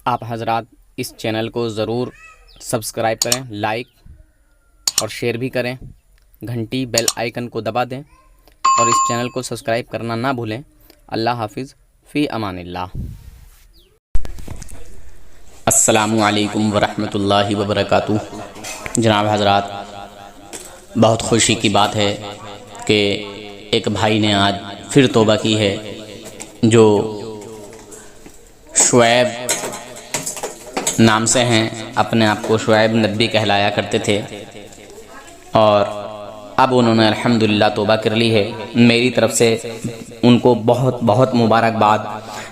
آپ حضرات اس چینل کو ضرور سبسکرائب کریں، لائک اور شیئر بھی کریں، گھنٹی بیل آئیکن کو دبا دیں اور اس چینل کو سبسکرائب کرنا نہ بھولیں۔ اللہ حافظ، فی امان اللہ۔ السلام علیکم ورحمۃ اللہ وبرکاتہ۔ جناب حضرات، بہت خوشی کی بات ہے کہ ایک بھائی نے آج پھر توبہ کی ہے، جو شعیب نام سے ہیں، اپنے آپ کو شعیب ندوی کہلایا کرتے تھے، اور اب انہوں نے الحمدللہ توبہ کر لی ہے۔ میری طرف سے ان کو بہت بہت مبارکباد،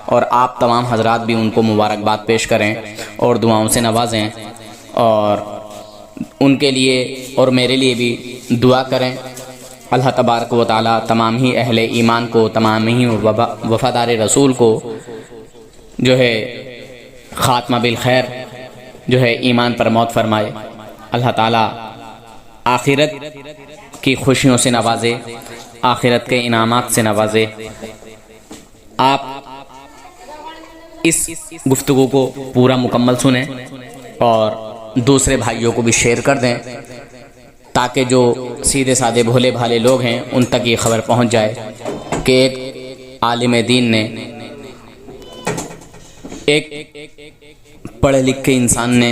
اور آپ تمام حضرات بھی ان کو مبارکباد پیش کریں اور دعاؤں سے نوازیں، اور ان کے لیے اور میرے لیے بھی دعا کریں۔ اللہ تبارک و تعالی تمام ہی اہل ایمان کو، تمام ہی وفادار رسول کو جو ہے خاتمہ بالخیر جو ہے ایمان پر موت فرمائے۔ اللہ تعالی آخرت کی خوشیوں سے نوازے، آخرت کے انعامات سے نوازے۔ آپ اس گفتگو کو پورا مکمل سنیں اور دوسرے بھائیوں کو بھی شیئر کر دیں، تاکہ جو سیدھے سادے بھولے بھالے لوگ ہیں ان تک یہ خبر پہنچ جائے کہ ایک عالم دین نے، ایک پڑھے لکھے انسان نے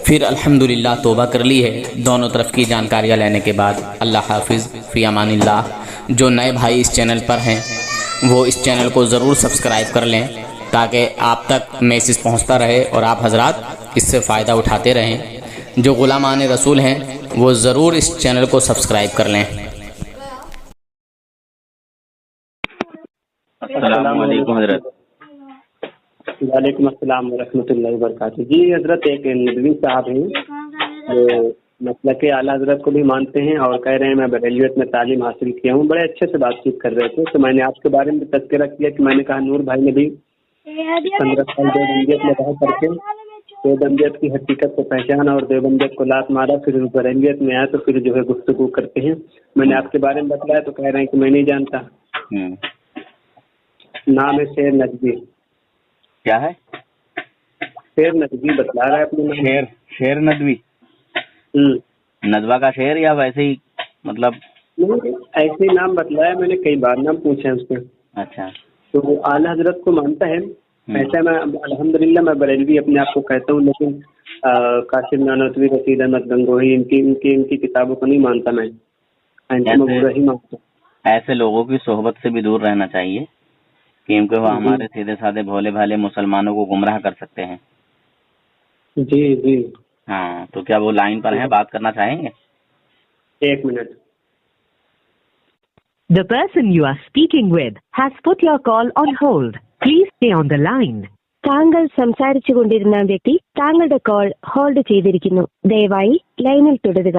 پھر الحمدللہ توبہ کر لی ہے۔ دونوں طرف کی جانکاریاں لینے کے بعد اللہ حافظ، فی امان اللہ۔ جو نئے بھائی اس چینل پر ہیں وہ اس چینل کو ضرور سبسکرائب کر لیں، تاکہ آپ تک میسج پہنچتا رہے اور آپ حضرات اس سے فائدہ اٹھاتے رہیں۔ جو غلامان رسول ہیں وہ ضرور اس چینل کو سبسکرائب کر لیں۔ السلام علیکم حضرت۔ وعلیکم السلام ورحمۃ اللہ وبرکاتہ۔ جی حضرت، ایک ندوی صاحب ہیں جو مسلک اعلیٰ حضرت کو بھی مانتے ہیں اور کہہ رہے ہیں میں بریلیت میں تعلیم حاصل کیا ہوں۔ بڑے اچھے سے بات چیت کر رہے تھے، تو میں نے آپ کے بارے میں تذکرہ کیا کہ میں نے کہا نور بھائی نے بھی 15 سال دیوبندیت میں رہ کر کے دیوبندیت کی حقیقت کو پہچانا اور دیوبندیت کو لات مارا، پھر بریلیت میں آیا تو پھر جو ہے گفتگو کرتے ہیں۔ میں نے آپ کے بارے میں بتلایا تو کہہ رہے ہیں کہ میں نہیں جانتا۔ نام ہے شیر ندوی۔ کیا ہے؟ شیر ندوی بتلا رہا ہے اپنے نام۔ شیر ندوی، ندوہ کا شیر یا ویسے ہی مطلب؟ نہیں، ایسے ہی نام بتلایا، میں نے کئی بار نام پوچھا ہے اس سے۔ اچھا، تو وہ اعلیٰ حضرت کو مانتا ہے۔ ایسا میں الحمدللہ میں بریلوی اپنے آپ کو کہتا ہوں، لیکن قاسم نانوتوی، رشید احمد گنگوہی، ان کی کتابوں کو نہیں مانتا میں برا ہی مانتا ہوں۔ ایسے لوگوں کی صحبت سے بھی دور رہنا چاہیے، کیونکہ وہ ہمارے سیدھے سادے بھولے بھالے مسلمانوں کو گمراہ کر سکتے ہیں۔ جی جی ہاں، تو کیا وہ لائن پر ہیں، بات کرنا چاہیں گے؟ ایک minute. The person you are speaking with has put your call on hold. Please stay on the line. താങ്കൾ സംസാരിച്ചുകൊണ്ടിരുന്ന വ്യക്തി താങ്കളുടെ കോൾ ഹോൾഡ് ചെയ്തിരിക്കുന്നു, ദയവായി ലൈനിൽ തുടരുക।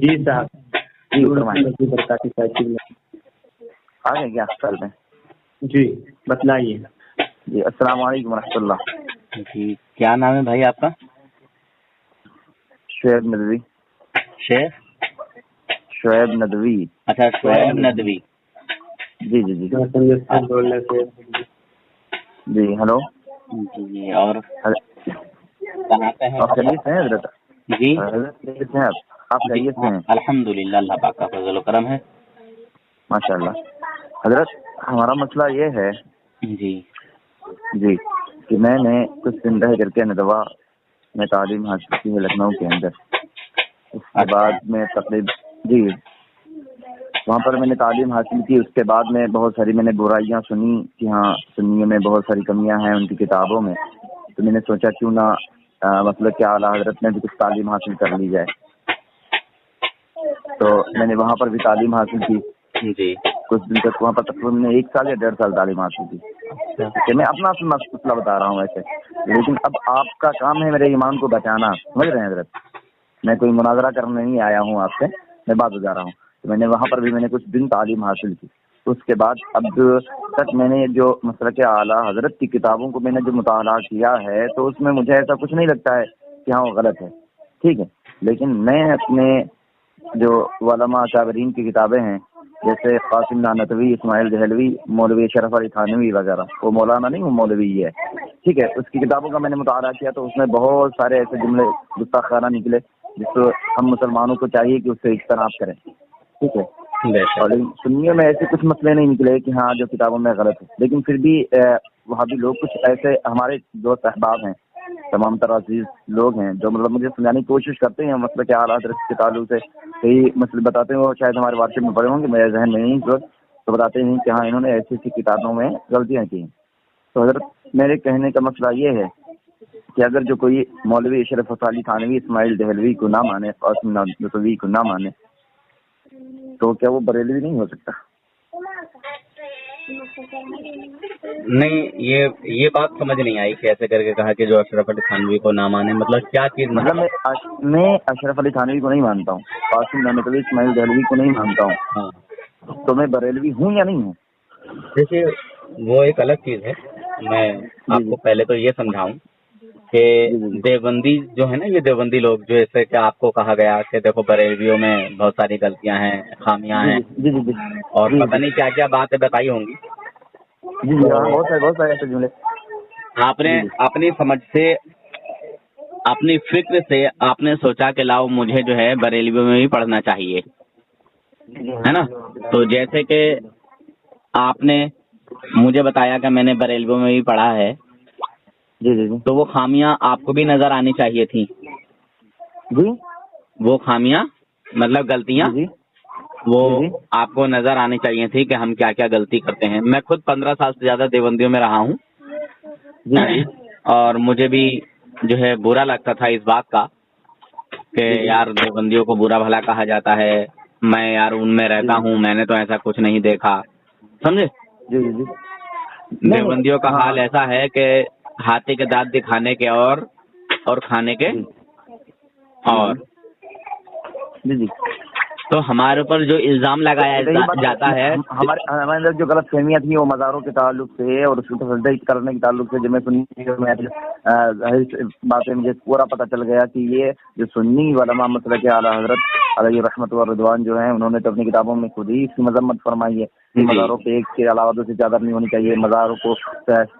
جی صاحب، آ گئے کیا کل میں؟ جی بتلائیے۔ جی السلام علیکم ورحمۃ اللہ۔ جی، کیا نام ہے بھائی آپ کا؟ شعیب ندوی۔ شعیب ندوی۔ اچھا، شعیب ندوی۔ جی جی جی بولنے سے جی ہلو جی، اور کہاں سے ہیں آپ خیریت سے ہیں حضرت؟ جی حضرت خیریت سے ہیں آپ خیریت سے ہیں؟ الحمدللہ، اللہ پاک کا فضل و کرم ہے۔ ماشاء اللہ۔ حضرت ہمارا مسئلہ یہ ہے جی جی کہ میں نے کچھ دن رہ کر کے ندوہ میں تعلیم حاصل کی ہے لکھنؤ کے اندر۔ اس کے بعد میں تقریب جی وہاں پر میں نے تعلیم حاصل کی۔ اس کے بعد میں بہت ساری میں نے برائیاں سنی کہ ہاں سنیوں میں بہت ساری کمیاں ہیں ان کی کتابوں میں، تو میں نے سوچا کیوں نہ مطلب کہ اعلیٰ حضرت میں بھی کچھ تعلیم حاصل کر لی جائے۔ تو میں نے وہاں پر بھی تعلیم حاصل کی جی کچھ دن تک، وہاں پر تقریباً 1 سال یا 1.5 سال تعلیم حاصل کی۔ کہ میں اپنا مسئلہ بتا رہا ہوں ویسے، لیکن اب آپ کا کام ہے میرے ایمان کو بچانا، سمجھ رہے ہیں حضرت؟ میں کوئی مناظرہ کرنے نہیں آیا ہوں آپ سے، میں بات بتا رہا ہوں۔ تو میں نے وہاں پر بھی میں نے کچھ دن تعلیم حاصل کی۔ اس کے بعد اب تک میں نے جو مسلک اعلیٰ حضرت کی کتابوں کو میں نے جو مطالعہ کیا ہے تو اس میں مجھے ایسا کچھ نہیں لگتا ہے کہ ہاں وہ غلط ہے، ٹھیک ہے، لیکن میں اپنے جو علماء اکابرین کی کتابیں ہیں جیسے قاسم نانوتوی، اسماعیل دہلوی، مولوی اشرف علی تھانوی وغیرہ. وہ مولانا نہیں، وہ مولوی ہی ہے. ٹھیک ہے، اس کی کتابوں کا میں نے مطالعہ کیا تو اس میں بہت سارے ایسے جملے گستاخانہ نکلے جس کو ہم مسلمانوں کو چاہیے کہ اس سے اجتناب کریں. ٹھیک ہے، اور سنیوں میں ایسے کچھ مسئلے نہیں نکلے کہ ہاں جو کتابوں میں غلط ہے، لیکن پھر بھی وہاں بھی لوگ کچھ ایسے ہمارے دوست احباب ہیں، تمام طرح عزیز لوگ ہیں جو مطلب مجھے سمجھانے کی کوشش کرتے ہیں مسئلہ کے اعلیٰ حضرت کے تعلق سے کئی مسئلے بتاتے ہیں. وہ شاید ہمارے واٹس ایپ میں پڑے ہوں گے، میرے ذہن میں نہیں تو بتاتے ہیں کہ ہاں انہوں نے ایسی ایسی کتابوں میں غلطیاں کی ہیں. تو حضرت میرے کہنے کا مسئلہ یہ ہے کہ اگر جو کوئی مولوی اشرف علی تھانوی، اسماعیل دہلوی کو نہ مانے، قاسم نانوتوی کو نہ مانے، تو کیا وہ بریلوی نہیں ہو سکتا؟ نہیں، یہ بات سمجھ نہیں آئی کیسے کر کے کہا کہ جو اشرف علی تھانوی کو نہ مانے، مطلب کیا چیز؟ مطلب میں اشرف علی تھانوی کو نہیں مانتا ہوں، قاسم نانوتوی، اسماعیل دہلوی کو نہیں مانتا ہوں. ہاں، تو میں بریلوی ہوں یا نہیں ہوں؟ دیکھیے وہ ایک الگ چیز ہے. میں آپ کو پہلے تو یہ سمجھاؤں کہ دیوبندی جو ہے نا، یہ دیوبندی لوگ جو ایسے کہ آپ کو کہا گیا کہ دیکھو بریلویوں میں بہت ساری غلطیاں ہیں، خامیاں ہیں، اور پتہ نہیں کیا کیا باتیں بتائی ہوں گی. بہت سارے ایسے جملے آپ نے اپنی سمجھ سے، اپنی فکر سے آپ نے سوچا کہ لاؤ مجھے جو ہے بریلویوں میں بھی پڑھنا چاہیے، ہے نا. تو جیسے کہ آپ نے مجھے بتایا کہ میں نے بریلویوں میں بھی پڑھا ہے، تو وہ خامیاں آپ کو بھی نظر آنی چاہیے تھی. وہ خامیاں مطلب غلطیاں وہ آپ کو نظر آنی چاہیے تھی کہ ہم کیا کیا غلطی کرتے ہیں. میں خود 15 سال سے زیادہ دیوبندیوں میں رہا ہوں، اور مجھے بھی جو ہے برا لگتا تھا اس بات کا کہ یار دیوبندیوں کو برا بھلا کہا جاتا ہے. میں یار ان میں رہتا ہوں، میں نے تو ایسا کچھ نہیں دیکھا، سمجھے. دیوبندیوں کا حال ایسا ہے کہ ہاتھی کے دانت دکھانے کے اور کھانے کے اور. تو ہمارے اوپر جو الزام لگایا جاتا ہے، ہمارے اندر جو غلط فہمیاں تھیں وہ مزاروں کے تعلق سے اور اس کو سجدہ کرنے کے تعلق سے، جو میں سنی باتیں مجھے پورا پتہ چل گیا کہ یہ جو سنی علماء مسلک کے اعلیٰ حضرت علیہ رحمت و رضوان جو ہیں، انہوں نے تو اپنی کتابوں میں خود ہی اس کی مذمت فرمائی ہے کہ مزاروں پہ ایک کے علاوہ دوسری چادر نہیں ہونی چاہیے. مزاروں کو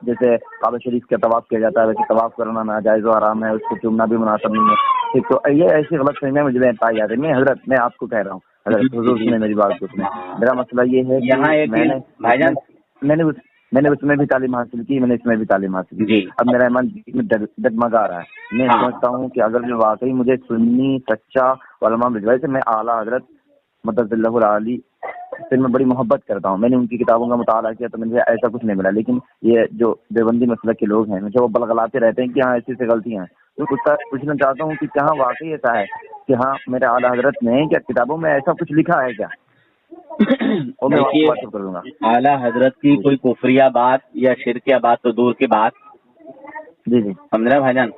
جیسے کعبہ شریف کا طواف کیا جاتا ہے ویسے طواف کرنا ناجائز و حرام ہے، اس کو چومنا بھی مناسب نہیں ہے. ٹھیک، تو یہ ایسی غلط فہمیاں مجھے پائی جاتی ہیں. حضرت میں آپ کو کہہ رہا ہوں، حضرت حضور نے میری بات کو سنیں. میرا مسئلہ یہ ہے کہ میں نے اس میں بھی تعلیم حاصل کی، میں نے اس میں بھی تعلیم حاصل کی. اب میرا ایمان ڈگمگا رہا ہے. میں سمجھتا ہوں کہ اگر جو واقعی مجھے سنی سچا علماء بھجوائے سے، میں اعلیٰ حضرت مدد اللہ العالی سے میں بڑی محبت کرتا ہوں. میں نے ان کی کتابوں کا مطالعہ کیا تو مجھے ایسا کچھ نہیں ملا. لیکن یہ جو دیوبندی مسلک کے لوگ ہیں مجھے وہ بلغلاتے رہتے ہیں کہ ہاں ایسی سے غلطیاں ہیں. تو پوچھنا چاہتا ہوں کہ کہاں واقعی ایسا ہے کہ ہاں میرے اعلیٰ حضرت نے کیا کتابوں میں ایسا کچھ لکھا ہے کیا؟ اور میں واٹس کر دوں گا. اعلیٰ حضرت کی کوئی کفریہ بات یا شرکیہ بات تو دور کی بات، سمجھ بھائی جان،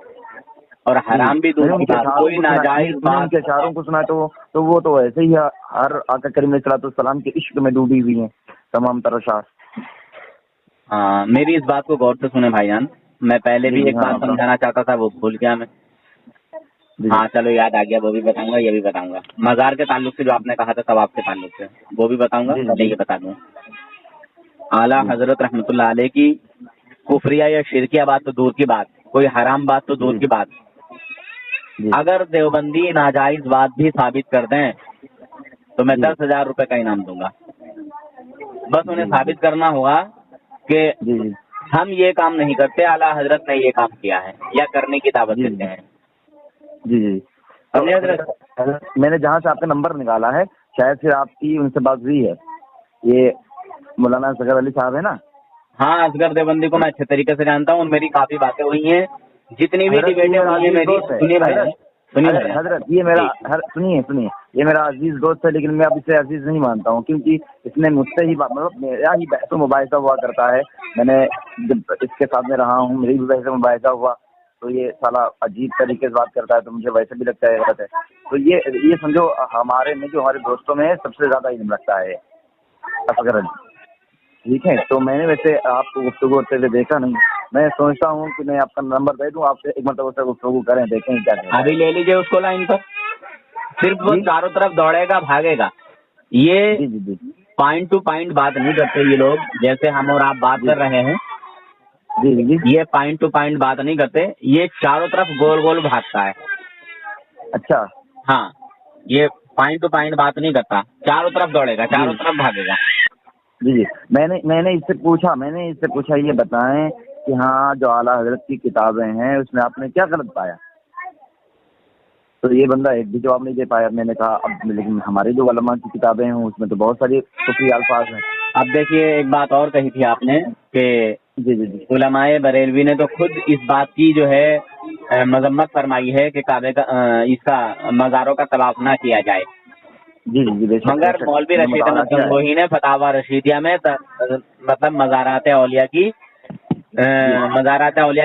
اور حرام بھی دور کی بات، کوئی ناجائز بات. کے اشاروں کو سنا تو وہ تو ایسے ہی ہر آقا کریم علیہ الصلوۃ والسلام کے عشق میں ڈوبی ہوئی ہیں تمام طرح اشعار. ہاں، میری اس بات کو غور سے سنیں بھائی جان. میں پہلے بھی ایک بات سمجھانا چاہتا تھا، وہ بھول گیا میں. ہاں چلو یاد آ گیا، وہ بھی بتاؤں گا، یہ بھی بتاؤں گا. مزار کے تعلق سے جو آپ نے کہا تھا ثواب کے تعلق سے، وہ بھی بتاؤں گا. یہ بتا دوں، اعلیٰ حضرت رحمۃ اللہ علیہ کی کفریہ یا شرکیہ بات تو دور کی بات، کوئی حرام بات تو دور کی بات، اگر دیوبندی ناجائز بات بھی ثابت کر دیں تو میں 10,000 روپے کا انعام دوں گا. بس انہیں ثابت کرنا ہوگا کہ ہم یہ کام نہیں کرتے، اعلیٰ حضرت نے یہ کام کیا ہے یا کرنے کی دعوت دیتے ہیں. میں نے جہاں سے آپ کا نمبر نکالا ہے شاید پھر آپ کی ان سے بات ہوئی ہے. یہ مولانا اصغر علی صاحب ہے نا؟ ہاں، اصغر دیوبندی کو میں اچھے طریقے سے جانتا ہوں. میری کافی باتیں ہوئی ہیں، جتنی بھی ڈیبیٹیں ہوئی ہیں میری. سنیے حضرت، یہ میرا سنیے یہ میرا عزیز دوست ہے، لیکن میں اب اسے عزیز نہیں مانتا ہوں کیونکہ اس نے مجھ سے ہی مطلب میرا ہی بحث و مباحثہ ہوا کرتا ہے. میں نے جب اس کے ساتھ میں رہا ہوں میری بھی بحث و مباحثہ ہوا تو یہ سالا عجیب طریقے سے بات کرتا ہے تو مجھے ویسے بھی لگتا ہے غلط ہے. تو یہ سمجھو ہمارے میں جو ہمارے دوستوں میں سب سے زیادہ علم رکھتا ہے اصغر علی. ٹھیک ہے، تو میں نے ویسے آپ کو گفتگو ہوتے ہوئے دیکھا نہیں. میں سوچتا ہوں کہ میں آپ کا نمبر دے دوں، آپ سے ایک مرتبہ سے گفتگو کریں، دیکھیں کیا کہتے ہیں. ابھی لے لیجیے اس کو لائن پر. صرف وہ چاروں طرف دوڑے گا، بھاگے گا یہ. پوائنٹ ٹو پوائنٹ بات نہیں کرتے یہ لوگ، جیسے ہم اور آپ بات کر رہے ہیں، جی جی یہ پوائنٹ ٹو پوائنٹ بات نہیں کرتے، یہ چاروں طرف گول گول بھاگتا ہے. اچھا ہاں، یہ پوائنٹ ٹو پوائنٹ بات نہیں کرتا، چاروں طرف دوڑے گا، چاروں طرف بھاگے گا. جی جی میں نے اس سے پوچھا یہ بتائیں کہ ہاں جو اعلیٰ حضرت کی کتابیں ہیں اس میں آپ نے کیا غلط پایا؟ تو یہ بندہ ایک بھی جواب نہیں دے پایا. میں نے کہا اب لیکن ہماری جو علماء کی کتابیں ہیں اس میں تو بہت ساری کفری الفاظ ہیں. اب دیکھیے ایک بات اور کہی تھی آپ نے کہ جی جی جی علماء بریلوی نے تو خود اس بات کی جو ہے مذمت فرمائی ہے کہ کعبے کا اس کا مزاروں کا طواف نہ کیا جائے. جی جی بے شک مگر مولوی رشید احمد گنگوہی نے فتاوی رشیدیہ میں مطلب مزارات اولیاء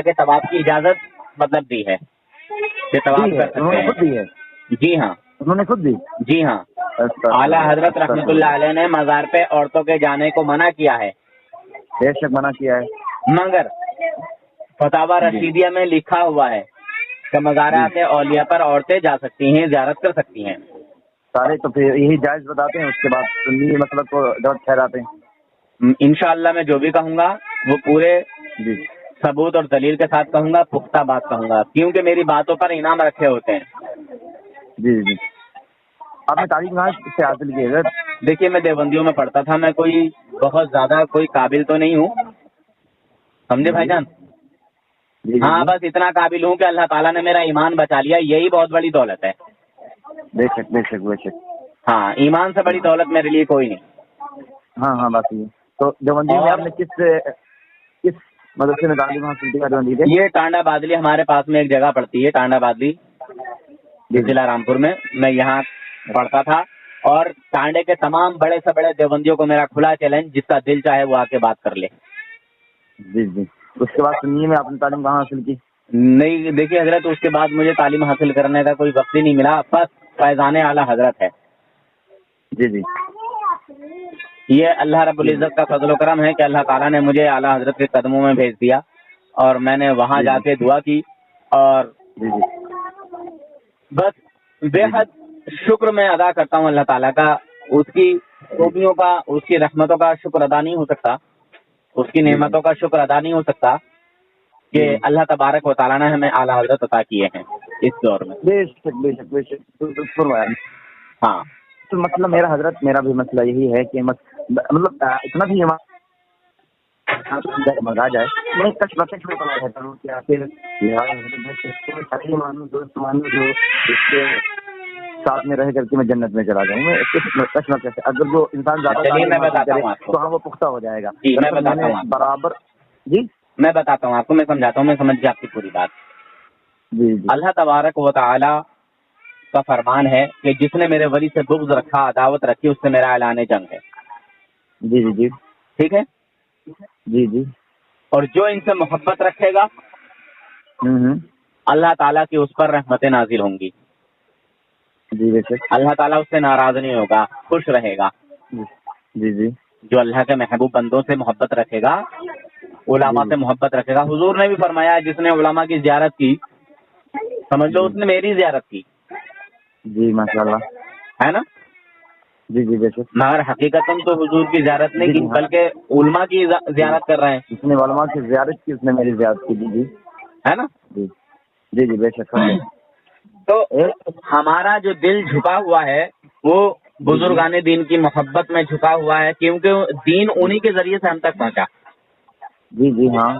کے طواف کی اجازت مطلب دی ہے کہ طواف کر سکتے ہیں. جی ہاں، انہوں نے خود دی. جی ہاں، اعلیٰ حضرت رحمۃ اللہ علیہ نے مزار پہ عورتوں کے جانے کو منع کیا ہے. بے شک منع کیا ہے، مگر فتاوی رشیدیہ میں لکھا ہوا ہے کہ مزارات اولیاء پر عورتیں جا سکتی ہیں، زیارت کر سکتی ہیں. سارے تو پھر یہی جائز بتاتے ہیں، اس کے بعد سنی مطلب کو غلط ٹھہراتے ہیں. انشاءاللہ میں جو بھی کہوں گا وہ پورے جی ثبوت اور دلیل کے ساتھ کہوں گا، پختہ بات کہوں گا، کیونکہ میری باتوں پر انعام رکھے ہوتے ہیں. جی جی آپ نے تعلیم کہاں سے حاصل کی ہے؟ دیکھیے میں دیوبندیوں میں پڑھتا تھا، میں کوئی بہت زیادہ کوئی قابل تو نہیں ہوں، سمجھے بھائی جان. ہاں بس اتنا قابل ہوں کہ اللہ تعالیٰ نے میرا ایمان بچا لیا، یہی بہت بڑی دولت ہے. بے شک بے شک بے شک. ہاں، ایمان سے بڑی دولت میرے لیے کوئی نہیں. ہاں بات یہ. تو دیوبندیوں میں آپ نے کس مدرسے میں تعلیم حاصل کی دیوبندی سے؟ یہ ٹانڈا بادلی ہمارے پاس میں ایک جگہ پڑتی ہے، ٹانڈا بادلی ضلع رامپور میں. میں یہاں پڑھتا تھا، اور ٹانڈے کے تمام بڑے سے بڑے دیوبندیوں کو میرا کھلا چیلنج، جس کا دل چاہے وہ آ کے بات کر لے. جی جی. اس کے بعد سنیے میں آپ نے تعلیم کہاں حاصل کی؟ نہیں دیکھیے حضرت، اس کے بعد مجھے تعلیم حاصل کرنے کا کوئی وقت ہی نہیں ملا، بس فیضان اعلیٰ حضرت ہے. جی جی. یہ اللہ رب العزت کا فضل و کرم ہے کہ اللہ تعالیٰ نے مجھے اعلیٰ حضرت کے قدموں میں بھیج دیا، اور میں نے وہاں جا کے دعا کی، اور جی جی بس بے حد شکر میں ادا کرتا ہوں اللہ تعالیٰ کا. اس کی خوبیوں کا، اس کی رحمتوں کا شکر ادا نہیں ہو سکتا، اس کی نعمتوں کا شکر ادا نہیں ہو سکتا کہ اللہ تبارک و تعالیٰ نے ہمیں اعلیٰ حضرت عطا کیے ہیں اس دور میں. بے شک بے شک بے شک. ہاں تو مطلب میرا حضرت میرا بھی مسئلہ یہی ہے کہ مطلب اتنا بھی مزا جائے میں کچھ بچے میں پڑھا رہتا ہوں کہ پھر دوست مانو جو اس کے ساتھ میں رہ کر کے میں جنت میں چلا جاؤں. میں کچھ نہ کیسے اگر جو انسان زیادہ کرے تو ہاں وہ پختہ ہو جائے گا. برابر. جی میں بتاتا ہوں آپ کو، میں سمجھاتا ہوں، میں سمجھ گیا آپ کی پوری بات. جی اللہ تبارک و تعالی کا فرمان ہے کہ جس نے میرے ولی سے بغض رکھا، عداوت رکھی، اس سے میرا اعلان جنگ ہے. جی جی جی ٹھیک ہے. جی جی. اور جو ان سے محبت رکھے گا اللہ تعالیٰ کی اس پر رحمتیں نازل ہوں گی. جی بے شک. اللہ تعالیٰ اس سے ناراض نہیں ہوگا، خوش رہے گا. جی جی. جو اللہ کے محبوب بندوں سے محبت رکھے گا، علماء سے محبت رکھے گا. حضور نے بھی فرمایا جس نے علماء کی زیارت کی سمجھ لو اس نے میری زیارت کی. جی ماشاء اللہ ہے نا. جی جی بے شک. مگر حقیقت تو حضور کی زیارت نہیں کی، بلکہ علماء کی زیارت کر رہے ہیں. جس نے علماء کی زیارت کی اس نے میری زیارت کی. جی جی ہے نا. جی جی جی بے شک. تو ہمارا جو دل جھکا ہوا ہے وہ بزرگان دین کی محبت میں جھکا ہوا ہے، کیونکہ دین انہی کے ذریعے سے ہم تک پہنچا. جی جی ہاں.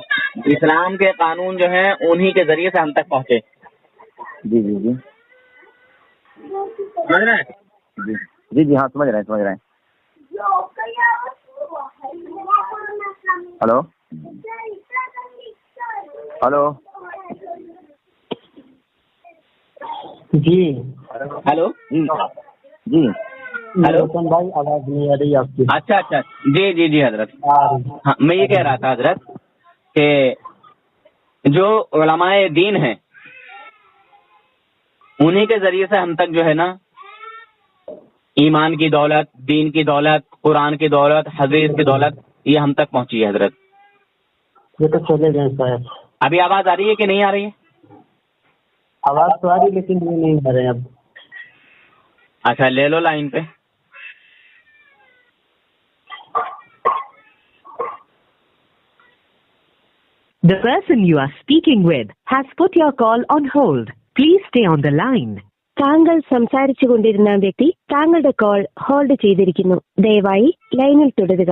اسلام کے قانون جو ہیں انہی کے ذریعے سے ہم تک پہنچے. جی جی جی سمجھ رہے ہیں؟ جی جی ہاں سمجھ رہے ہیں. Hello hello. جی ہلو. جی جی ہلو بھائی آواز نہیں آ رہی آپ کی. اچھا اچھا. جی جی جی حضرت. ہاں میں یہ کہہ رہا تھا حضرت کہ جو علماء دین ہیں انہی کے ذریعے سے ہم تک جو ہے نا ایمان کی دولت، دین کی دولت، قرآن کی دولت، حدیث کی دولت یہ ہم تک پہنچی ہے حضرت. یہ تو چلے گئے صاحب. ابھی آواز آ رہی ہے کہ نہیں آ رہی ہے؟ آواز تو آ رہی لیکن یہ نہیں آ رہے اب. اچھا لے لو لائن پہ. The person you are speaking with has put your call on hold. Please stay on the line. താങ്കൾ സംസാരിച്ചു കൊണ്ടിരുന്ന വ്യക്തി താങ്കളുടെ കോൾ ഹോൾഡ് ചെയ്തിരിക്കുന്നു. ദയവായി ലൈനിൽ തുടരുക.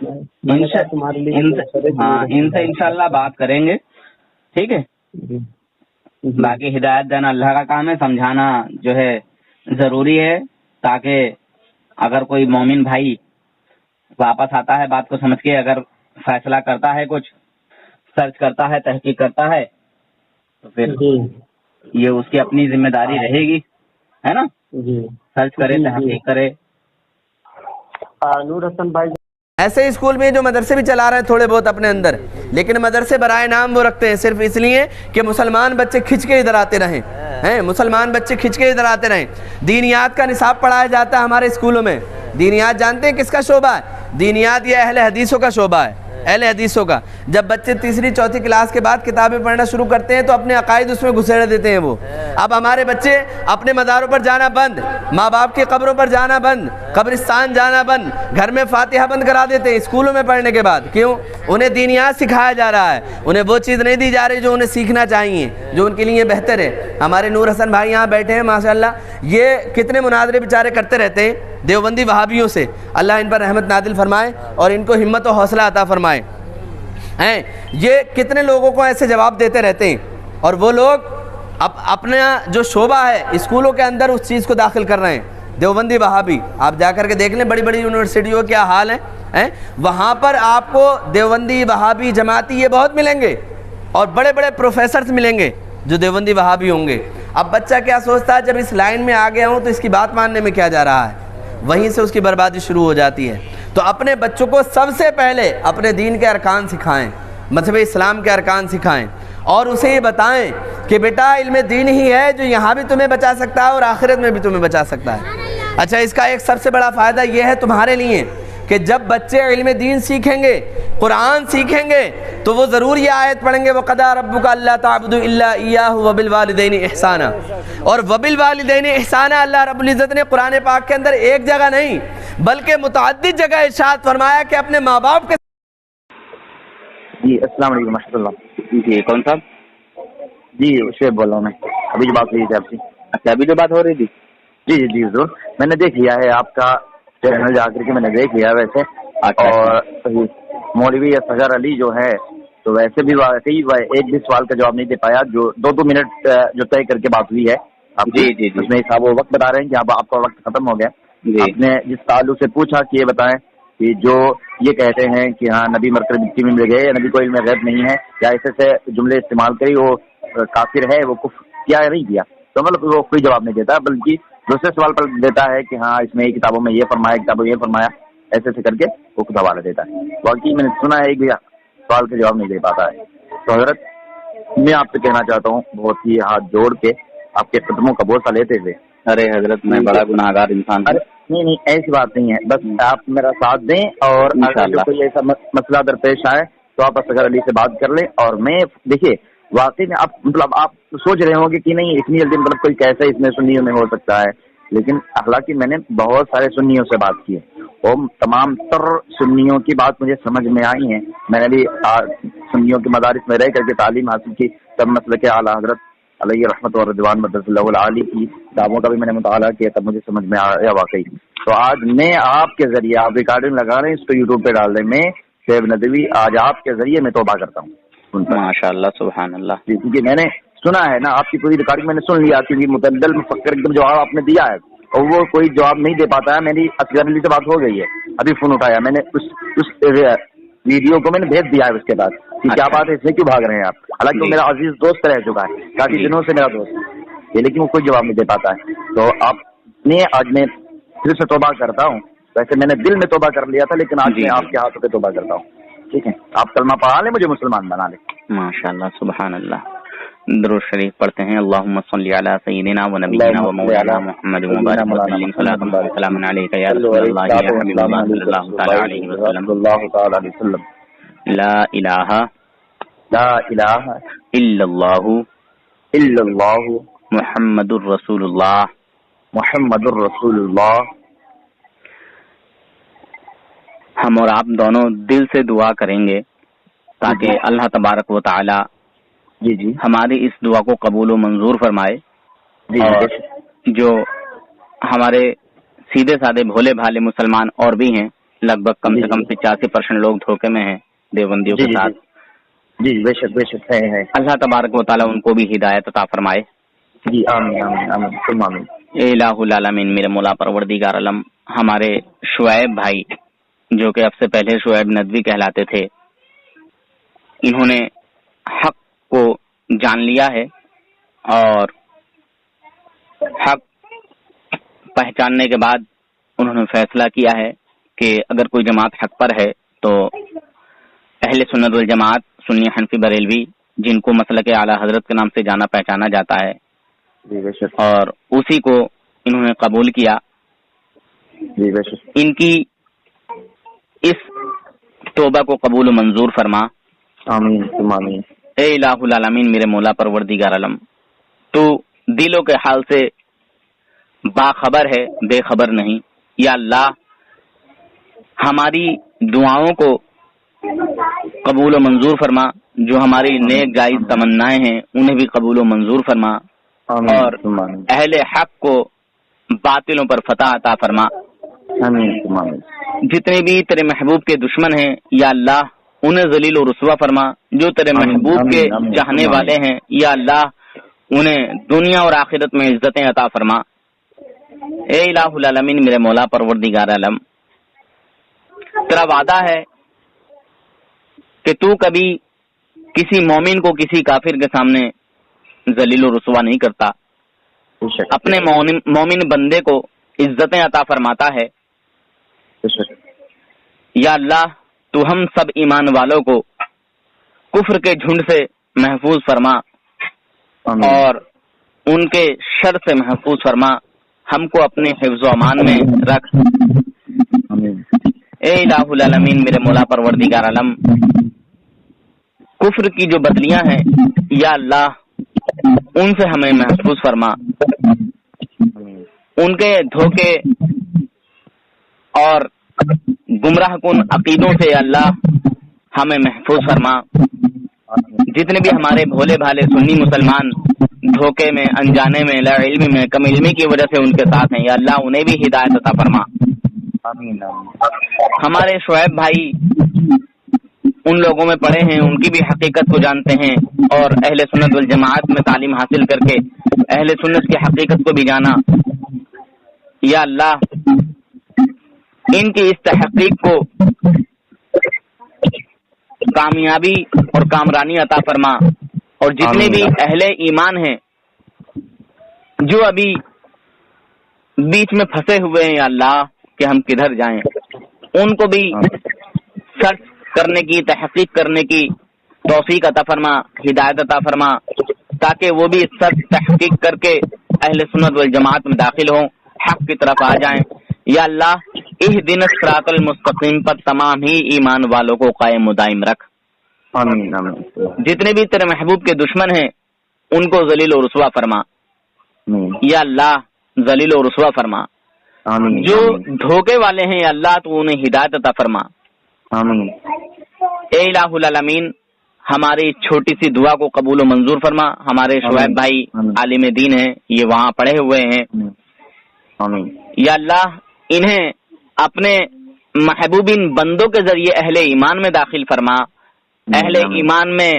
تمہارے لیے ان سے انشاءاللہ بات کریں گے، ٹھیک ہے. باقی ہدایت دینا اللہ کا کام ہے، سمجھانا جو ہے ضروری ہے، تاکہ اگر کوئی مومن بھائی واپس آتا ہے بات کو سمجھ کے، اگر فیصلہ کرتا ہے، کچھ سرچ کرتا ہے، تحقیق کرتا ہے، تو پھر یہ اس کی اپنی ذمہ داری رہے گی، ہے نا. سرچ کرے، تحقیق کرے. نور حسن بھائی ایسے ہی اسکول میں جو مدرسے بھی چلا رہے ہیں تھوڑے بہت اپنے اندر، لیکن مدرسے برائے نام وہ رکھتے ہیں صرف اس لیے کہ مسلمان بچے کھنچ کے ادھر آتے رہیں، مسلمان بچے کھنچ کے ادھر آتے رہیں. دینیات کا نصاب پڑھایا جاتا ہے ہمارے اسکولوں میں. دینیات جانتے ہیں کس کا شعبہ ہے؟ دینیات یہ اہل حدیثوں کا شعبہ ہے، اہل حدیثوں کا. جب بچے تیسری چوتھی کلاس کے بعد کتابیں پڑھنا شروع کرتے ہیں تو اپنے عقائد اس میں گھسیڑ دیتے ہیں وہ. اب ہمارے بچے اپنے مزاروں پر جانا بند، ماں باپ کی قبروں پر جانا بند، قبرستان جانا بند، گھر میں فاتحہ بند کرا دیتے ہیں اسکولوں میں پڑھنے کے بعد. کیوں؟ انہیں دینیات سکھایا جا رہا ہے، انہیں وہ چیز نہیں دی جا رہی جو انہیں سیکھنا چاہیے، جو ان کے لیے بہتر ہے. ہمارے نور حسن بھائی یہاں بیٹھے ہیں ماشاءاللہ، یہ کتنے مناظرے بیچارے کرتے رہتے ہیں دیوبندی وہابیوں سے. اللہ ان پر رحمت نازل فرمائے اور ان کو ہمت و حوصلہ عطا فرمائے. یہ کتنے لوگوں کو ایسے جواب دیتے رہتے ہیں، اور وہ لوگ اپنا جو شعبہ ہے اسکولوں کے اندر اس چیز کو داخل کر رہے ہیں. دیوبندی وہابی آپ جا کر کے دیکھ لیں، بڑی بڑی یونیورسٹیوں کیا حال ہے، وہاں پر آپ کو دیوبندی وہابی جماعتی یہ بہت ملیں گے، اور بڑے بڑے پروفیسرز ملیں گے جو دیوبندی وہابی ہوں گے. اب بچہ کیا سوچتا ہے، جب اس لائن میں آ گیا ہوں تو اس کی بات ماننے میں کیا جا رہا ہے، وہیں سے اس کی بربادی شروع ہو جاتی ہے. تو اپنے بچوں کو سب سے پہلے اپنے دین کے ارکان سکھائیں، مذہب اسلام کے ارکان سکھائیں، اور اسے یہ بتائیں کہ بیٹا علم دین ہی ہے جو یہاں بھی تمہیں بچا سکتا ہے اور آخرت میں بھی تمہیں بچا سکتا ہے. اچھا، اس کا ایک سب سے بڑا فائدہ یہ ہے تمہارے لیے کہ جب بچے علم دین سیکھیں گے، قرآن سیکھیں گے، تو وہ ضرور یہ آیت پڑھیں گے وَقَضَىٰ رَبُّكَ أَلَّا تَعْبُدُوا إِلَّا إِيَّاهُ وَبِالْوَالِدَيْنِ إِحْسَانًا. اور وَبِالْوَالِدَيْنِ إِحْسَانًا اللہ رب العزت نے قرآن پاک کے اندر ایک جگہ نہیں بلکہ متعدد جگہ ارشاد فرمایا کہ اپنے ماں باپ کے. جی السلام علیکم ورحمۃ اللہ. جی کون صاحب؟ جی شعیب بول رہا ہوں میں. ابھی جو بات ہوئی تھی آپ سے. اچھا، ابھی جو بات ہو رہی تھی. جی جی جی ضرور، میں نے دیکھ لیا ہے آپ کا چینل جا کر کے، میں نے دیکھ لیا ویسے. اور مولوی اصغر علی جو ہے تو ویسے بھی واقعی ایک بھی سوال کا جواب نہیں دے پایا، جو 2 منٹ جو طے کر کے بات ہوئی ہے آپ جی جی اس میں صاحب وہ وقت بتا رہے ہیں کہ آپ کا وقت ختم ہو گیا. آپ نے جس تعلق سے پوچھا کہ یہ بتائیں کہ جو یہ کہتے ہیں کہ ہاں نبی مرکز مٹی میں مل گئے یا نبی کو علم غیب نہیں ہے یا ایسے جملے استعمال کری وہ کافر ہے، وہ کفر کیا یا نہیں کیا، تو مطلب وہ کوئی جواب نہیں دیتا، بلکہ دوسرے سوال پر دیتا ہے کہ ہاں اس میں کتابوں میں یہ فرمایا، کتابوں میں یہ فرمایا، ایسے کر کے وہ خود حوالہ دیتا ہے. باقی میں نے سنا ہے کہ سوال کا جواب نہیں دے پاتا ہے. تو حضرت میں آپ سے کہنا چاہتا ہوں بہت ہی ہاتھ جوڑ کے آپ کے قدموں کا بوسہ لیتے ہوئے. ارے حضرت میں بڑا گناہگار انسان ہوں. نہیں ایسی بات نہیں ہے، بس آپ میرا ساتھ دیں، اور اگر کوئی ایسا مسئلہ درپیش آئے تو آپ اصغر علی سے بات کر لیں. اور میں دیکھیے واقعی میں آپ سوچ رہے ہوں گے کہ نہیں اتنی جلدی مطلب کوئی کیسا اس میں سنیوں میں ہو سکتا ہے، لیکن حالانکہ میں نے بہت سارے سنیوں سے بات کی ہے اور تمام تر سنیوں کی بات مجھے سمجھ میں آئی ہیں. میں نے بھی سنیوں کے مدارس میں رہ کر کے تعلیم حاصل کی، تب مسلک اعلیٰ حضرت علیہ رحمت اور رضوان مدرس اللہ العالی کی کتابوں کا بھی میں نے مطالعہ کیا، تب مجھے سمجھ میں آیا واقعی. تو آج میں آپ کے ذریعے، آپ ریکارڈنگ لگا رہے ہیں اس کو یوٹیوب پہ ڈال دیں، میں شعیب ندوی آج آپ کے ذریعے میں توبہ کرتا ہوں. ماشاء اللہ سبحان اللہ. کیونکہ میں نے سنا ہے نا آپ کی پوری ریکارڈنگ میں نے سن لیا، کیونکہ متعدل مفکر ایک دم جواب آپ نے دیا ہے اور وہ کوئی جواب نہیں دے پاتا ہے. میری اصغر علی سے بات ہو گئی ہے، ابھی فون اٹھایا میں نے، اس ویڈیو کو میں نے بھیج دیا ہے اس کے بعد کہ کیا بات ہے، اس میں کیوں بھاگ رہے ہیں آپ. حالانکہ وہ میرا عزیز دوست رہ چکا ہے، کافی دنوں سے میرا دوست ہے، لیکن وہ کوئی جواب نہیں دے پاتا ہے. تو آپ نے آج میں پھر سے توبہ کرتا ہوں. ویسے میں نے دل میں توبہ کر لیا تھا، لیکن آج میں آپ کے ہاتھوں پہ توبہ کرتا ہوں. ٹھیک ہے، آپ کلمہ پڑھا لیں، مجھے مسلمان بنا لیں. ماشاء اللہ سبحان اللہ. درود شریف پڑھتے ہیں. اللہم صلی علی سیدنا و نبینا و مولانا محمد مبارک وسلم صلاۃ و سلام علیک یا رسول اللہ یا حبیب اللہ صلی اللہ تعالی علیہ وسلم. لا الہ الا اللہ محمد الرسول اللہ. ہم اور آپ دونوں دل سے دعا کریں گے تاکہ اللہ تبارک و تعالی جی ہماری اس دعا کو قبول و منظور فرمائے. اور جو ہمارے سیدھے سادے بھولے بھالے مسلمان اور بھی ہیں لگ بھگ کم سے کم 85% لوگ دھوکے میں ہیں دیوبندیوں کے ساتھ. جی بے شک ہے. اللہ تبارک و تعالیٰ ان کو بھی ہدایت عطا فرمائے. جی آمین آمین آمین ثم آمین. اے الہ العالمین میرے مولا پروردگار عالم، ہمارے شعیب بھائی جو کہ اب سے پہلے شعیب ندوی کہلاتے تھے، انہوں نے حق کو جان لیا ہے اور حق پہچاننے کے بعد انہوں نے فیصلہ کیا ہے کہ اگر کوئی جماعت حق پر ہے تو اہل سنت والجماعت سنی حنفی بریلوی، جن کو مسلک اعلیٰ حضرت کے نام سے جانا پہچانا جاتا ہے، اور اسی کو انہوں نے قبول کیا. ان کی اس توبہ کو قبول و منظور فرما. آمین ثم آمین. اے الہ العالمین میرے مولا پروردگار عالم، تو دلوں کے حال سے باخبر ہے، بے خبر نہیں. یا اللہ، ہماری دعاؤں کو قبول و منظور فرما، جو ہماری نیک جائز تمنائیں ہیں انہیں بھی قبول و منظور فرما، اور اہل حق کو باطلوں پر فتح عطا فرما. جتنے بھی تیرے محبوب کے دشمن ہیں یا اللہ انہیں ذلیل و رسوا فرما. جو تیرے محبوب کے چاہنے والے ہیں یا اللہ انہیں دنیا اور آخرت میں عزتیں عطا فرما. اے الہ العالمین میرے مولا پروردگار عالم، تیرا وعدہ ہے کہ تو کبھی کسی مومن کو کسی کافر کے سامنے ذلیل و رسوا نہیں کرتا، اپنے مومن بندے کو عزتیں عطا فرماتا ہے. یا اللہ تو ہم سب ایمان والوں کو کفر کے جھنڈ سے محفوظ فرما اور ان کے شر سے محفوظ فرما. ہم کو اپنے حفظ و امان میں رکھ. اے الہ العالمین میرے مولا پروردگار عالم، کفر کی جو بدلیاں ہیں یا اللہ ان سے ہمیں محفوظ فرما. ان کے دھوکے اور گمراہ کن عقیدوں سے یا اللہ ہمیں محفوظ فرما. جتنے بھی ہمارے بھولے بھالے سنی مسلمان دھوکے میں، انجانے میں، لا علمی میں، کم علمی کی وجہ سے ان کے ساتھ ہیں، یا اللہ انہیں بھی ہدایت عطا فرما. ہمارے شعیب بھائی ان لوگوں میں پڑھے ہیں، ان کی بھی حقیقت کو جانتے ہیں، اور اہل سنت والجماعت میں تعلیم حاصل کر کے اہل سنت کی حقیقت کو بھی جانا. یا اللہ ان کی اس تحقیق کو کامیابی اور کامرانی عطا فرما. اور جتنے بھی اہل ایمان ہیں جو ابھی بیچ میں پھنسے ہوئے ہیں یا اللہ کہ ہم کدھر جائیں، ان کو بھی سرچ کرنے کی، تحقیق کرنے کی توفیق عطا فرما، ہدایت عطا فرما، تاکہ وہ بھی سرچ تحقیق کر کے اہل سنت والجماعت میں داخل ہوں، حق کی طرف آ جائیں. یا اللہ اہدنا الصراط المستقیم پر تمام ہی ایمان والوں کو قائم و دائم رکھ. جتنے بھی تیرے محبوب کے دشمن ہیں ان کو ذلیل و رسوا فرما. یا اللہ ذلیل و رسوا فرما. جو دھوکے والے ہیں یا اللہ تو انہیں ہدایت عطا فرما. اے الہ العالمین ہماری چھوٹی سی دعا کو قبول و منظور فرما. ہمارے شعیب بھائی عالم دین ہیں، یہ وہاں پڑھے ہوئے ہیں. یا اللہ انہیں اپنے محبوبین بندوں کے ذریعے اہل ایمان میں داخل فرما، اہل ایمان میں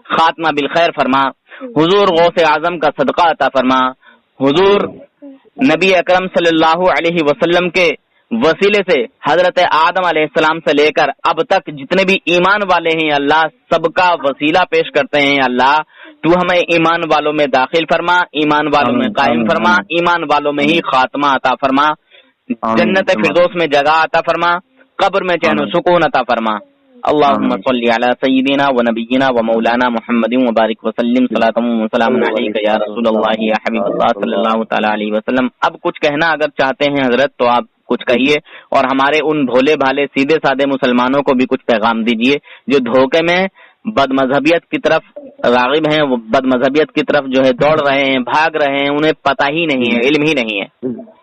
خاتمہ بالخیر فرما. حضور غوث اعظم کا صدقہ عطا فرما. حضور نبی اکرم صلی اللہ علیہ وسلم کے وسیلے سے حضرت آدم علیہ السلام سے لے کر اب تک جتنے بھی ایمان والے ہیں اللہ سب کا وسیلہ پیش کرتے ہیں. اللہ تو ہمیں ایمان والوں میں داخل فرما، ایمان والوں میں قائم فرما، ایمان والوں میں ہی خاتمہ عطا فرما، جنت فردوس میں جگہ عطا فرما، قبر میں چین و سکون عطا فرما. اللهم صل على سيدنا ونبينا ومولانا محمد وبارك وسلم صلاة وسلام عليك يا رسول الله يا حبيب الله صلی اللہ تعالی علیہ وسلم. اب کچھ کہنا اگر چاہتے ہیں حضرت تو آپ کچھ کہیے، اور ہمارے ان بھولے بھالے سیدھے سادے مسلمانوں کو بھی کچھ پیغام دیجیے جو دھوکے میں بد مذہبیت کی طرف راغب ہیں، وہ بد مذہبیت کی طرف جو ہے دوڑ رہے ہیں، بھاگ رہے ہیں، انہیں پتہ ہی نہیں ہے، علم ہی نہیں ہے.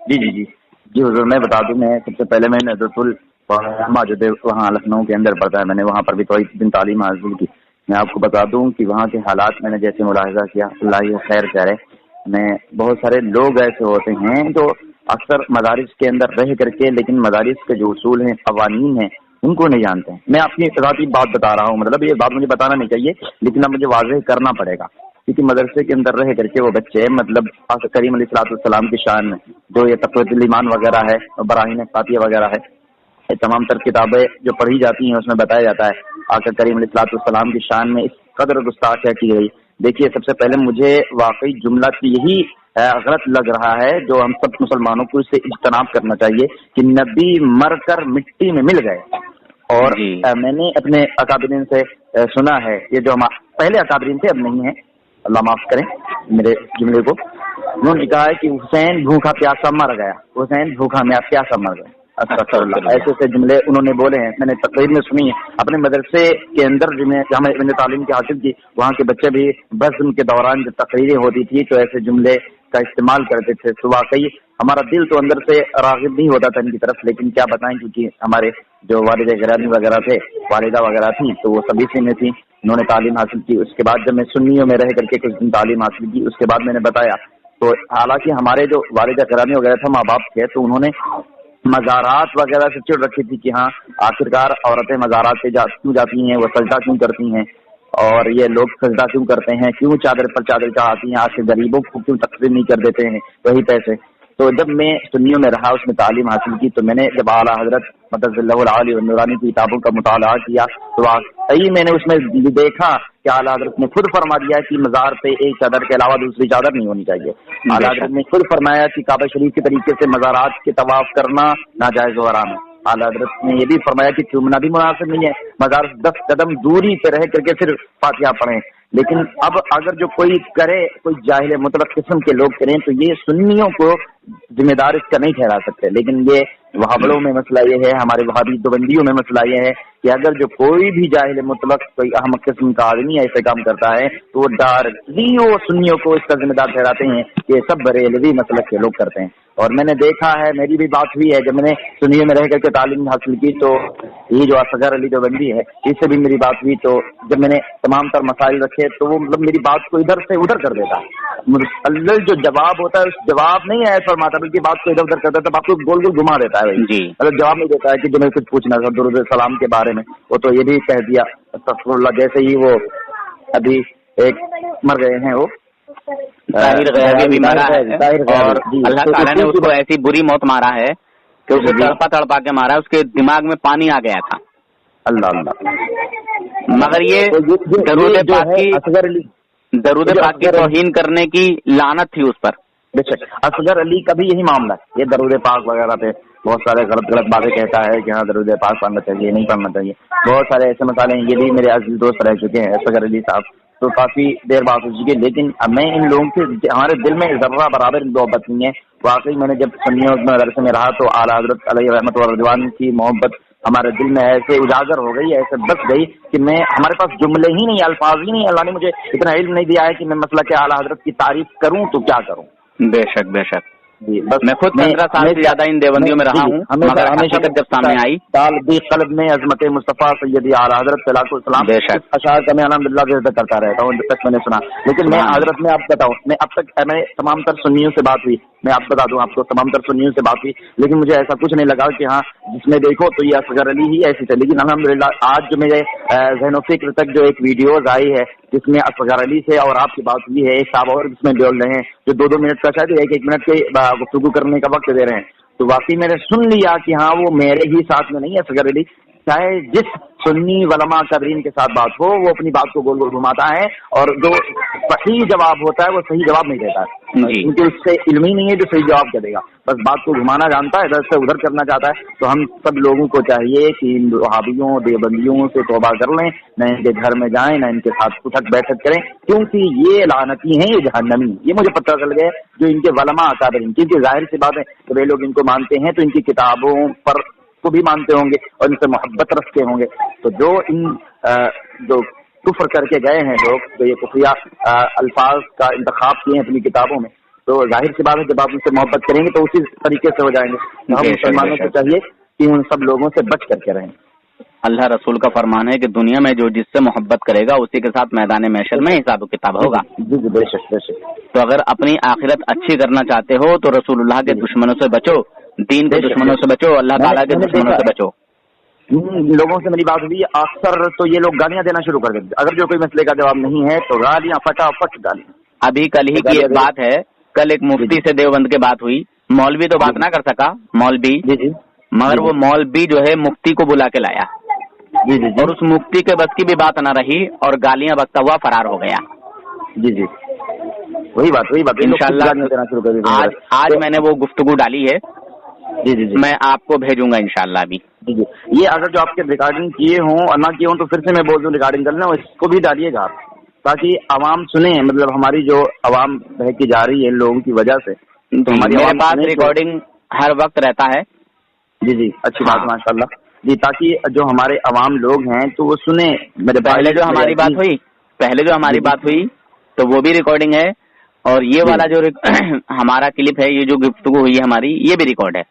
جی حضور میں بتا دوں، میں سب سے پہلے میں ندوۃ العلماء جو وہاں لکھنؤ کے اندر پڑتا ہے، میں نے وہاں پر بھی کوئی دن تعلیم حاصل کی. میں آپ کو بتا دوں کہ وہاں کے حالات میں نے جیسے ملاحظہ کیا، اللہ یہ خیر کرے، میں بہت سارے لوگ ایسے ہوتے ہیں جو اکثر مدارس کے اندر رہ کر کے لیکن مدارس کے جو اصول ہیں قوانین ہیں ان کو نہیں جانتے ہیں. میں اپنی ذاتی بات بتا رہا ہوں, مطلب یہ بات مجھے بتانا نہیں چاہیے لیکن اب مجھے واضح کرنا پڑے گا کیونکہ مدرسے کے اندر رہ کر کے وہ بچے مطلب کریم علیہ الصلوۃ والسلام کی شان میں جو یہ تقویۃ الایمان وغیرہ ہے, براہین قاطعہ وغیرہ ہے, یہ تمام تر کتابیں جو پڑھی جاتی ہیں اس میں بتایا جاتا ہے آقا کریم علیہ الصلوۃ والسلام کی شان میں اس قدر گستاخی کی گئی. دیکھیے سب سے پہلے مجھے واقعی جملہ یہی غلط لگ رہا ہے جو ہم سب مسلمانوں کو اس سے اجتناب کرنا چاہیے کہ نبی مر کر مٹی میں مل گئے. اور میں نے اپنے اکابرین سے سنا ہے, یہ جو ہم پہلے اکابرین تھے اب نہیں ہیں, اللہ معاف کریں میرے جملے کو, انہوں نے کہا ہے کہ حسین بھوکا پیاسا مر گیا, حسین بھوکا پیاسا مر گیا. ایسے ایسے جملے انہوں نے بولے ہیں, میں نے تقریر میں سنی ہے. اپنے مدرسے کے اندر جہاں میں نے تعلیم کی حاصل کی وہاں کے بچے بھی بزم کے دوران جو تقریریں ہوتی تھی تو ایسے جملے کا استعمال کرتے تھے. تو واقعی ہمارا دل تو اندر سے راغب نہیں ہوتا تھا ان کی طرف, لیکن کیا بتائیں کیونکہ ہمارے جو والد گرامی وغیرہ تھے, والدہ وغیرہ تھیں, تو وہ سبھی سے میں تھی, انہوں نے تعلیم حاصل کی. اس کے بعد جب میں سنیوں میں رہ کر کے کچھ دن تعلیم حاصل کی اس کے بعد میں نے بتایا تو حالانکہ ہمارے جو والدہ گرامی وغیرہ تھے ماں باپ تھے تو انہوں نے مزارات وغیرہ سے چڑ رکھی تھی کہ ہاں آخرکار عورتیں مزارات پہ کیوں جاتی ہیں, وہ سجدہ کیوں کرتی ہیں, اور یہ لوگ سجدہ کیوں کرتے ہیں, کیوں چادر پر چادر چڑھاتی ہیں, آخر غریبوں کو کیوں تقسیم نہیں کر دیتے ہیں وہی پیسے. تو جب میں سنیوں میں رہا اس میں تعلیم حاصل کی تو میں نے جب اعلیٰ حضرت مدثر اللہ العالی والنورانی کی کتابوں کا مطالعہ کیا تو واقعی میں نے اس میں دیکھا کہ اعلیٰ حضرت نے خود فرما دیا کہ مزار پہ ایک چادر کے علاوہ دوسری چادر نہیں ہونی چاہیے. اعلیٰ حضرت نے خود فرمایا کہ کعبہ شریف کے طریقے سے مزارات کے طواف کرنا ناجائز و حرام ہے. اعلیٰ حضرت نے یہ بھی فرمایا کہ چومنا بھی مناسب نہیں ہے, مزار 10 قدم دوری پہ رہ کر کے پھر فاتحہ پڑھیں. لیکن اب اگر جو کوئی کرے, کوئی جاہل مطلق قسم کے لوگ کریں تو یہ سنیوں کو ذمہ دار اس کا نہیں ٹھہرا سکتے. لیکن یہ وہابڑوں میں مسئلہ یہ ہے, ہمارے وہابی دیوبندیوں میں مسئلہ یہ ہے کہ اگر جو کوئی بھی جاہل مطلق کوئی احمق قسم کا آدمی ایسے کام کرتا ہے تو وہ ڈائریکٹلی وہ سنیوں کو اس کا ذمہ دار ٹھہراتے ہیں کہ یہ سب بریلوی مسلک کے لوگ کرتے ہیں. اور میں نے دیکھا ہے, میری بھی بات ہوئی ہے جب میں نے سنیوں میں رہ کر کے تعلیم حاصل کی تو یہ جو اصغر علی دیوبندی ہے اس سے بھی میری بات ہوئی, تو جب میں نے تمام تر مسائل رکھے تو وہ مطلب میری بات کو ادھر سے ادھر کر دیتا ہے. جو جواب ہوتا ہے اس جواب نہیں ہے فرماتا بلکہ بات کو ادھر ادھر کرتا ہے, تو بات کو گول گول گھما دیتا ہے. مطلب جواب نہیں دیتا ہے کہ جو میں کچھ پوچھنا تھا درود السلام کے بارے میں, وہ تو یہ بھی کہہ دیا استغفر اللہ, جیسے ہی وہ ابھی ایک مر گئے ہیں وہ طاہر غیابی بھی مرا ہے اور اللہ تعالیٰ نے اس کو ایسی بری موت مارا ہے کہ اسے تڑپا تڑپا کے مارا ہے, اس کے دماغ میں پانی آ گیا تھا. اللہ اللہ. مگر یہ درود پاک کی توہین کرنے کی لعنت تھی اس پر. بے شک اصغر علی کا بھی یہی معاملہ ہے, یہ درود پاک وغیرہ پہ بہت سارے غلط باتیں کہتا ہے کہ ہاں درود پاک پڑھنا چاہیے, نہیں پڑھنا چاہیے, بہت سارے ایسے مسائل ہیں. یہ بھی میرے عزیز دوست رہ چکے ہیں اصغر علی صاحب, تو کافی دیر بات ہو چکی ہے. لیکن میں ان لوگوں سے, ہمارے دل میں ذرہ برابر محبت نہیں ہے. واقعی میں نے جب سنیوں مدرسے میں رہا تو اعلیٰ حضرت علیہ رحمت و رضوان کی محبت ہمارے دل میں ایسے اجاگر ہو گئی, ایسے بس گئی کہ میں ہمارے پاس جملے ہی نہیں, الفاظ ہی نہیں. اللہ نے مجھے اتنا علم نہیں دیا ہے کہ میں مسئلہ کہ اعلیٰ حضرت کی تعریف کروں تو کیا کروں. بے شک بے شک. بس میں خود 15 سال سے زیادہ ان دیوبندیوں میں رہا ہوں, مگر حقیقت جب سامنے آئی طالبی قلب میں عظمت مصطفیٰ سیدی اعلیٰ حضرت صلی اللہ علیہ وسلم اشعار کا میں الحمدللہ ذکر کرتا رہتا ہوں, تک میں نے سنا. لیکن میں حضرت میں آپ بتاؤں, میں اب تک میں تمام تر سنیوں سے بات ہوئی, میں آپ بتا دوں آپ کو تمام تر سنیوں سے بات ہوئی, لیکن مجھے ایسا کچھ نہیں لگا کہ ہاں جس میں دیکھو تو یہ اصغر علی ہی ایسی تھے. لیکن الحمدللہ آج جو میرے ذہن و فکر تک جو ایک ویڈیوز آئی ہے جس میں اصغر علی سے اور آپ کی بات ہوئی ہے, ایک صاحب اور جس میں بول رہے ہیں جو 2-2 منٹ کا شاید 1-1 منٹ کے گفتگو کرنے کا وقت دے رہے ہیں, تو واقعی میں نے سن لیا کہ ہاں وہ میرے ہی ساتھ میں نہیں ہے اصغر علی. چاہے جس سنی علماء قدرین کے ساتھ بات ہو وہ اپنی بات کو گول گول گھماتا ہے اور جو صحیح جواب ہوتا ہے وہ صحیح جواب نہیں دیتا ہے, کیونکہ اس سے علم ہی نہیں ہے جو صحیح جواب کیا دے گا, بس بات کو گھمانا جانتا ہے, ادھر سے ادھر کرنا چاہتا ہے. تو ہم سب لوگوں کو چاہیے کہ ان وہابیوں دیوبندیوں سے توبہ کر لیں, نہ ان کے گھر میں جائیں, نہ ان کے ساتھ اٹھک بیٹھک کریں, کیونکہ یہ لعنتی ہیں, یہ جہنمی. یہ مجھے پتہ چل گیا جو ان کے علماء اکابرین, کیونکہ ظاہر سی بات ہے کہ وہ لوگ ان کو مانتے ہیں تو ان کی کتابوں پر کو بھی مانتے ہوں گے اور ان سے محبت رکھتے ہوں گے. تو جو ان جو کفر کر کے گئے ہیں لوگ, جو یہ کفریہ الفاظ کا انتخاب کیے ہیں اپنی کتابوں میں, تو ظاہر سی بات ہے جب آپ ان سے محبت کریں گے تو اسی طریقے سے ہو جائیں گے. ہم مسلمانوں کو چاہیے کہ ان سب لوگوں سے بچ کر کے رہیں. اللہ رسول کا فرمان ہے کہ دنیا میں جو جس سے محبت کرے گا اسی کے ساتھ میدان محشر میں حساب و کتاب ہوگا. جی جی بے شک بے شک. تو اگر اپنی آخرت اچھی کرنا چاہتے ہو تو رسول اللہ کے دشمنوں سے بچو, دین کے دشمنوں سے بچو, اللہ تعالیٰ کے دشمنوں سے بچو. لوگوں سے میری بات ہوئی, اکثر تو یہ لوگ گالیاں دینا شروع کر دیتے, اگر جو کوئی مسئلے کا جواب نہیں ہے تو گالیاں فٹافٹ گالیاں. ابھی کل ہی کی ایک بات ہے, کل ایک مفتی سے دیوبند کے بات ہوئی, مولوی تو بات نہ کر سکا مولوی, جی جی, مگر وہ مولوی جو ہے مفتی کو بلا کے لایا جی جی اور اس مفتی کے بس کی بھی بات نہ رہی اور گالیاں بکتا ہوا فرار ہو گیا. جی جی, وہی بات انشاءاللہ آج میں نے وہ گفتگو ڈالی ہے, جی جی جی, میں آپ کو بھیجوں گا انشاءاللہ ابھی. جی جی. یہ اگر جو آپ کے ریکارڈنگ کیے ہوں اور نہ کیے ہوں تو پھر سے میں بول دوں ریکارڈنگ کر لیں, اس کو بھی ڈالیے گا آپ تاکہ عوام سنیں, مطلب ہماری جو عوام بہکی جا رہی ہے ان لوگوں کی وجہ سے. میرے پاس ریکارڈنگ ہر وقت رہتا ہے. جی جی, اچھی بات ہے ماشاء اللہ جی, تاکہ جو ہمارے عوام لوگ ہیں تو وہ سنیں. میرے پہلے جو ہماری بات ہوئی تو وہ بھی ریکارڈنگ ہے, اور یہ والا جو ہمارا کلپ ہے, یہ جو گفتگو ہوئی ہے ہماری, یہ بھی ریکارڈ ہے.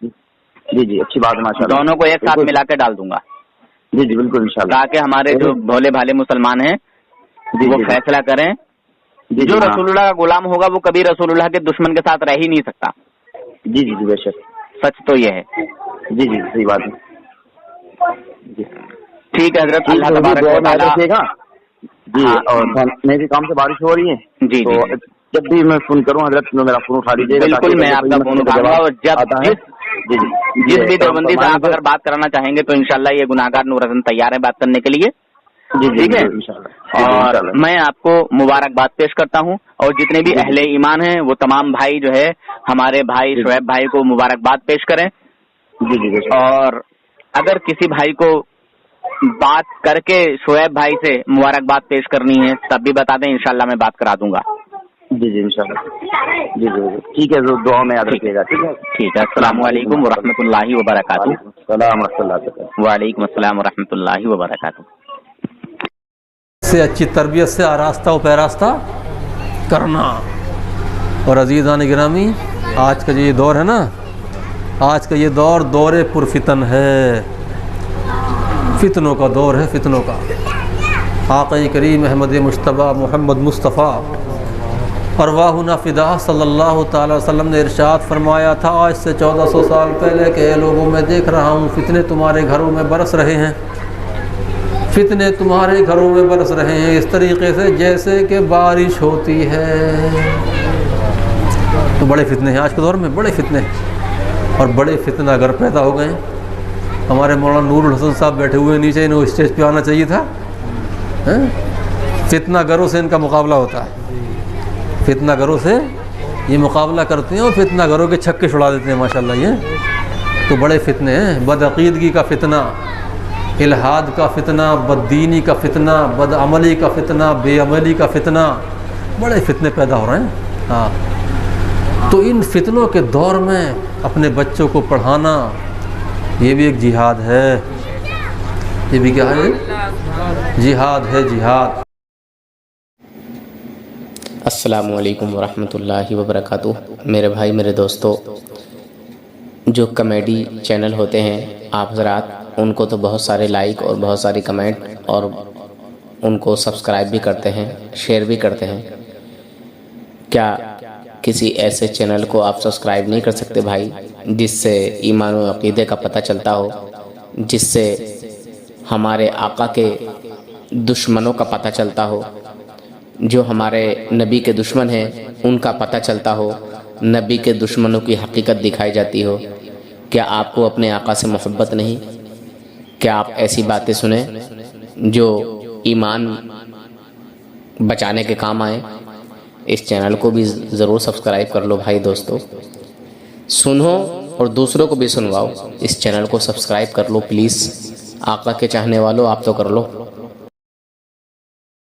جی جی, اچھی بات ہے ماشاء اللہ. دونوں کو ایک ساتھ ملا کے ڈال دوں گا. جی جی بالکل انشاءاللہ, تاکہ ہمارے جو بھولے بھالے مسلمان ہیں وہ فیصلہ کریں. جو رسول اللہ کا غلام ہوگا وہ کبھی رسول اللہ کے دشمن کے ساتھ رہ ہی نہیں سکتا. جی جی جی بے شک, سچ تو یہ ہے. جی جی صحیح بات ہے. ٹھیک ہے حضرت, اللہ تبارک و تعالیٰ. جی, اور میرے کام سے بارش ہو رہی ہے, جی تو جب بھی میں فون کروں حضرت میرا فون اٹھا لیجیے گا. بالکل میں آپ کا فون اٹھاؤں گا, اور جس بھی دیوبندی سے آپ اگر بات کرنا چاہیں گے تو انشاءاللہ یہ گناہگار نور حسن تیار ہے بات کرنے کے لیے. ٹھیک ہے, اور میں آپ کو مبارکباد پیش کرتا ہوں, اور جتنے بھی اہل ایمان ہیں وہ تمام بھائی جو ہے ہمارے بھائی شعیب بھائی کو مبارکباد پیش کریں. جی جی, اور اگر کسی بھائی کو بات کر کے شعیب بھائی سے مبارکباد پیش کرنی ہے تب بھی بتا دیں, انشاءاللہ میں بات کرا دوں گا. جی جی انشاءاللہ. جی جی ٹھیک ہے, دعا میں یاد رکھیے گا. ٹھیک ہے, السلام علیکم ورحمۃ اللہ وبرکاتہ. السلام ورحمۃ اللہ. وعلیکم السلام ورحمۃ اللہ وبرکاتہ. سے اچھی تربیت سے آراستہ و پیراستہ کرنا. اور عزیزان گرامی, آج کا جو یہ دور ہے نا, آج کا یہ دور پرفتن ہے, فتنوں کا دور ہے, فتنوں کا. آقا کریم احمد مجتبیٰ محمد مصطفیٰ ارواحنا فدا صلی اللہ تعالی وسلم نے ارشاد فرمایا تھا آج سے 1400 سال پہلے کہ اے لوگوں میں دیکھ رہا ہوں فتنے تمہارے گھروں میں برس رہے ہیں, فتنے تمہارے گھروں میں برس رہے ہیں اس طریقے سے جیسے کہ بارش ہوتی ہے. تو بڑے فتنے ہیں آج کے دور میں, بڑے فتنے ہیں, اور بڑے فتنہ اگر پیدا ہو گئے. ہمارے مولانا نور الحسن صاحب بیٹھے ہوئے نیچے, انہیں اسٹیج پہ آنا چاہیے تھا. فتنہ گروں سے ان کا مقابلہ ہوتا ہے, فتنہ گروں سے یہ مقابلہ کرتے ہیں اور فتنہ گروں کے چھکے چھڑا دیتے ہیں ماشاءاللہ. یہ تو بڑے فتنے ہیں, بدعقیدگی کا فتنہ, الحاد کا فتنہ, بددینی کا فتنہ, بد عملی کا فتنہ, بے عملی کا فتنہ, بڑے فتنے پیدا ہو رہے ہیں. ہاں, تو ان فتنوں کے دور میں اپنے بچوں کو پڑھانا یہ بھی ایک جہاد ہے. یہ بھی کیا ہے, جہاد ہے, جہاد. السلام علیکم ورحمۃ اللہ وبرکاتہ. میرے بھائی, میرے دوستو, جو کمیڈی چینل ہوتے ہیں آپ حضرات, ان کو تو بہت سارے لائک اور بہت ساری کمنٹ اور ان کو سبسکرائب بھی کرتے ہیں, شیئر بھی کرتے ہیں. کیا کسی ایسے چینل کو آپ سبسکرائب نہیں کر سکتے بھائی, جس سے ایمان و عقیدے کا پتہ چلتا ہو, جس سے ہمارے آقا کے دشمنوں کا پتہ چلتا ہو, جو ہمارے نبی کے دشمن ہیں ان کا پتہ چلتا ہو, نبی کے دشمنوں کی حقیقت دکھائی جاتی ہو. کیا آپ کو اپنے آقا سے محبت نہیں؟ کیا آپ ایسی باتیں سنیں جو ایمان بچانے کے کام آئیں؟ اس چینل کو بھی ضرور سبسکرائب کر لو بھائی دوستو, سنو اور دوسروں کو بھی سنواؤ. اس چینل کو سبسکرائب کر لو پلیز. آقا کے چاہنے والوں آپ تو کر لو.